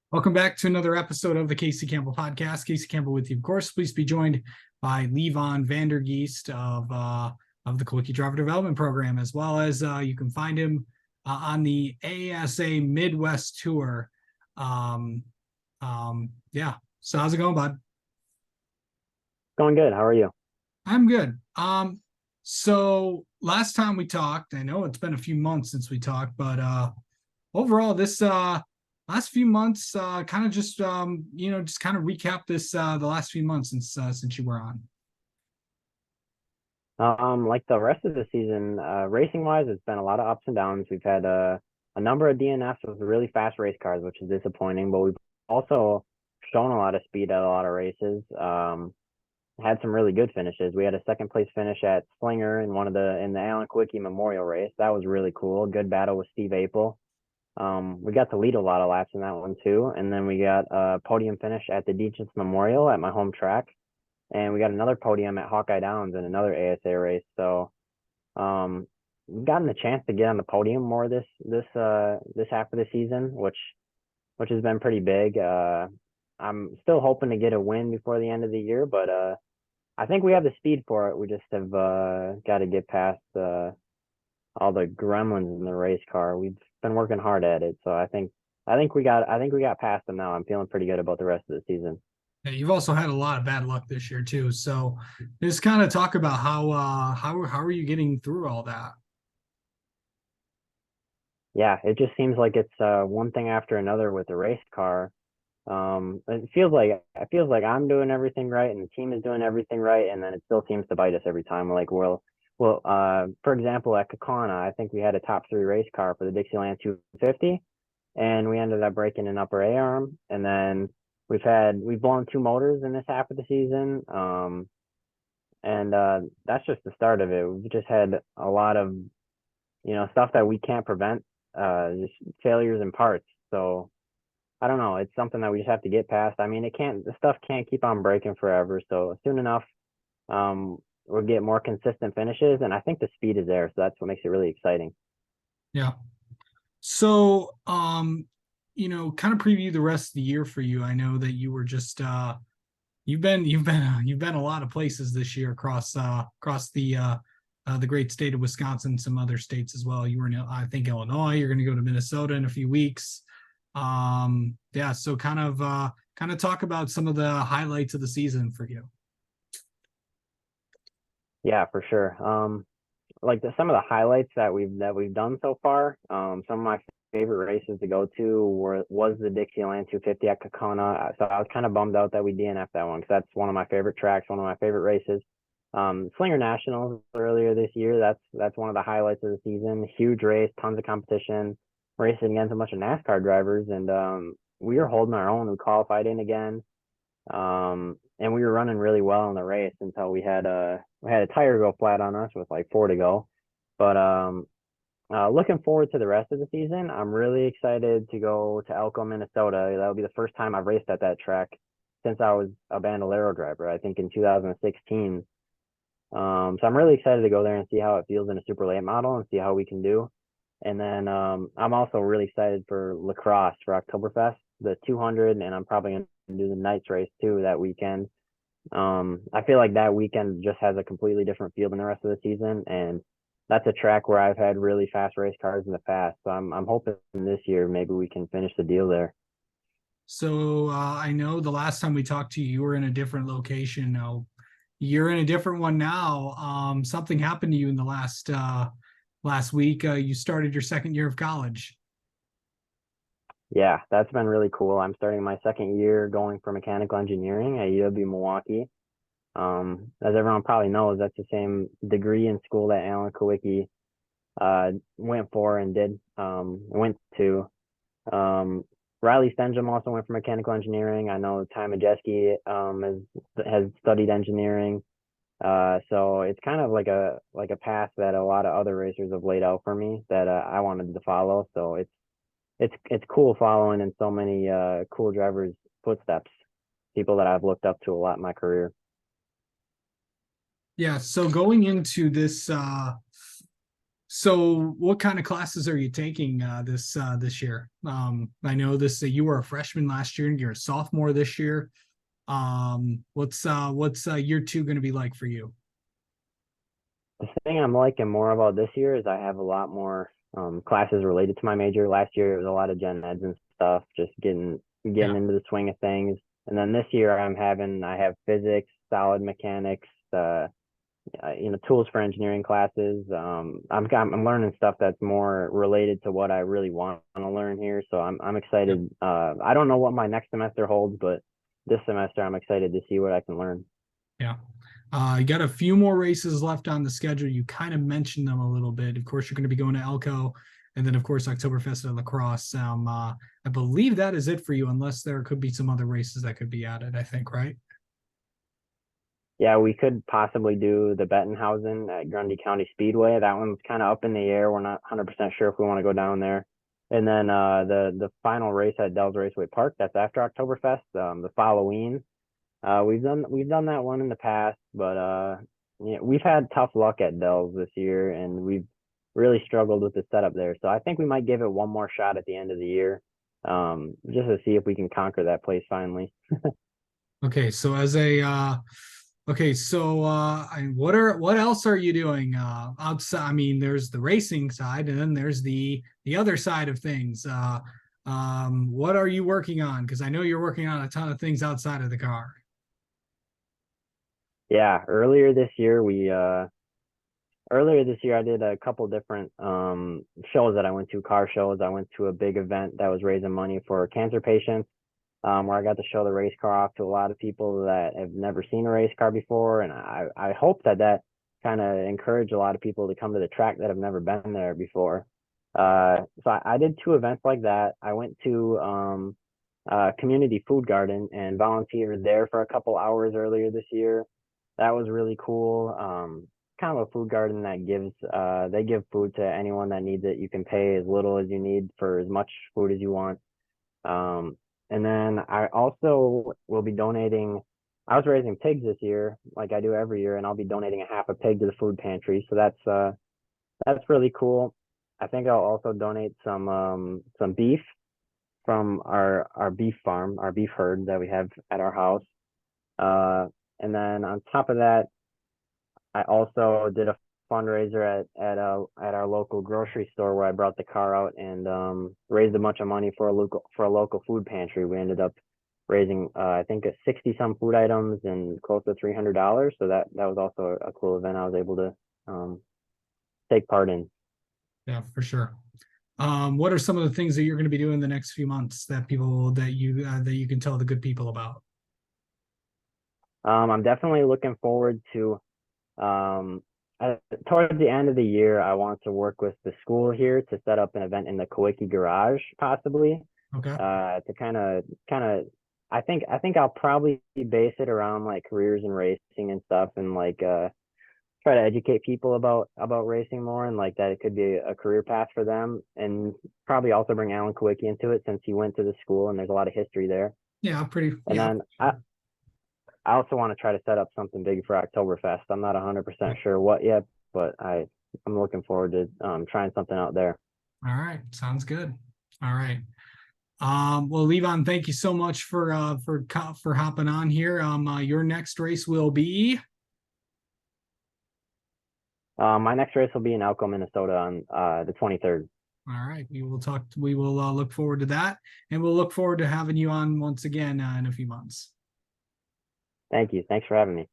Welcome back to another episode of the Casey Campbell Podcast. Casey Campbell with you, of course. Please be joined by Levon Geest of the Quickie Driver Development Program, as well as you can find him on the ASA Midwest Tour. Yeah. So how's it going, bud? Going good. How are you? I'm good. So last time we talked, I know it's been a few months since we talked, but overall, this last few months, kind of just just kind of recap this the last few months since you were on. Like the rest of the season, racing wise, it's been a lot of ups and downs. We've had a number of DNFs with really fast race cars, which is disappointing, but we've also shown a lot of speed at a lot of races. Had some really good finishes. We had a second place finish at Slinger in the Alan Quickie Memorial Race. That was really cool. Good battle with Steve Apel. We got to lead a lot of laps in that one too, and then we got a podium finish at the Geest Memorial at my home track, and we got another podium at Hawkeye Downs in another ASA race. So, we've gotten the chance to get on the podium more this half of the season, which has been pretty big. I'm still hoping to get a win before the end of the year, but I think we have the speed for it. We just have got to get past all the gremlins in the race car. We've been working hard at it, so I think we got past them now. I'm feeling pretty good about the rest of the season. Yeah, you've also had a lot of bad luck this year too. So just kind of talk about how are you getting through all that? Yeah, it just seems like it's one thing after another with the race car. It feels like I'm doing everything right and the team is doing everything right, and then it still seems to bite us every time. Like for example, at Kakana, I think we had a top three race car for the Dixieland 250, and we ended up breaking an upper A arm, and then we've blown two motors in this half of the season. And that's just the start of it. We've just had a lot of stuff that we can't prevent, just failures in parts. So I don't know. It's something that we just have to get past. I mean, the stuff can't keep on breaking forever. So soon enough, we'll get more consistent finishes, and I think the speed is there. So that's what makes it really exciting. Yeah. So kind of preview the rest of the year for you. I know that you were just you've been a lot of places this year across the great state of Wisconsin, some other states as well. You were in, I think, Illinois. You're going to go to Minnesota in a few weeks. Yeah, so kind of talk about some of the highlights of the season for you. Yeah, for sure. Like some of the highlights that we've done so far. Some of my favorite races to go to was the Dixieland 250 at Kakana. So I was kind of bummed out that we DNF'd that one because that's one of my favorite tracks, one of my favorite races. Slinger Nationals earlier this year. That's one of the highlights of the season. Huge race, tons of competition, racing against a bunch of NASCAR drivers, and we were holding our own. We qualified in again, and we were running really well in the race until we had a tire go flat on us with like four to go. But looking forward to the rest of the season. I'm really excited to go to Elko, Minnesota. That'll be the first time I've raced at that track since I was a Bandolero driver, I think in 2016. So I'm really excited to go there and see how it feels in a super late model and see how we can do. And then I'm also really excited for lacrosse for Oktoberfest, the 200, and I'm probably going to do the Knights race too that weekend. I feel like that weekend just has a completely different feel than the rest of the season, and that's a track where I've had really fast race cars in the past. So I'm hoping this year maybe we can finish the deal there. So I know the last time we talked to you, you were in a different location. Now you're in a different one now. Something happened to you in the last week. You started your second year of college. Yeah, that's been really cool. I'm starting my second year going for mechanical engineering at UW Milwaukee. As everyone probably knows, that's the same degree in school that Alan Kowicki went for and went to. Riley Stenjum also went for mechanical engineering. I know Ty Majeski has studied engineering. So it's kind of like a path that a lot of other racers have laid out for me that I wanted to follow. So it's cool following in so many cool drivers' footsteps, people that I've looked up to a lot in my career. Yeah, so going into this So what kind of classes are you taking this year? I know this you were a freshman last year and you're a sophomore this year. What's year two going to be like for you? The thing I'm liking more about this year is I have a lot more classes related to my major. Last year it was a lot of gen eds and stuff, just getting Yeah. into the swing of things. And then this year I have physics, solid mechanics, tools for engineering classes. I'm learning stuff that's more related to what I really want to learn here. So I'm Yeah. excited. I don't know what my next semester holds, but this semester I'm excited to see what I can learn. Yeah. You got a few more races left on the schedule. You kind of mentioned them a little bit. Of course, you're going to be going to Elko, and then of course Oktoberfest and Lacrosse. I believe that is it for you, unless there could be some other races that could be added. I think, right? Yeah, we could possibly do the Bettenhausen at Grundy County Speedway. That one's kind of up in the air. We're not 100% sure if we want to go down there. And then the final race at Dells Raceway Park, that's after Oktoberfest, the Halloween. We've done that one in the past, but yeah, we've had tough luck at Dells this year, and we've really struggled with the setup there. So I think we might give it one more shot at the end of the year, just to see if we can conquer that place finally. Okay, so as a okay, so what else are you doing outside? I mean, there's the racing side, and then there's the other side of things. What are you working on? Because I know you're working on a ton of things outside of the car. Yeah, earlier this year I did a couple different shows that I went to, car shows. I went to a big event that was raising money for cancer patients, where I got to show the race car off to a lot of people that have never seen a race car before, and I hope that kind of encouraged a lot of people to come to the track that have never been there before. So I did two events like that. I went to community food garden and volunteered there for a couple hours earlier this year. That was really cool. Kind of a food garden that gives they give food to anyone that needs it. You can pay as little as you need for as much food as you want. And then I also will be donating. I was raising pigs this year, like I do every year, and I'll be donating a half a pig to the food pantry. So that's really cool. I think I'll also donate some beef from our beef farm, our beef herd that we have at our house. And then on top of that, I also did a fundraiser at our local grocery store where I brought the car out and raised a bunch of money for a local food pantry. We ended up raising I think 60 some food items and close to $300. So that was also a cool event I was able to take part in. Yeah, for sure. What are some of the things that you're going to be doing the next few months that you can tell the good people about? I'm definitely looking forward to um, towards the end of the year. I want to work with the school here to set up an event in the Kawiki garage, possibly Okay. to kind of. I think I'll probably base it around like careers in racing and stuff, and like try to educate people about racing more, and like that it could be a career path for them, and probably also bring Alan Kawicki into it since he went to the school and there's a lot of history there. Yeah, pretty. And Yeah. then I also want to try to set up something big for Oktoberfest. I'm not 100% sure what yet, but I'm looking forward to trying something out there. All right. Sounds good. All right. Well, Levon, thank you so much for hopping on here. Your next race will be. My next race will be in Elko, Minnesota on the 23rd. All right. We will talk. We will look forward to that, and we'll look forward to having you on once again in a few months. Thank you. Thanks for having me.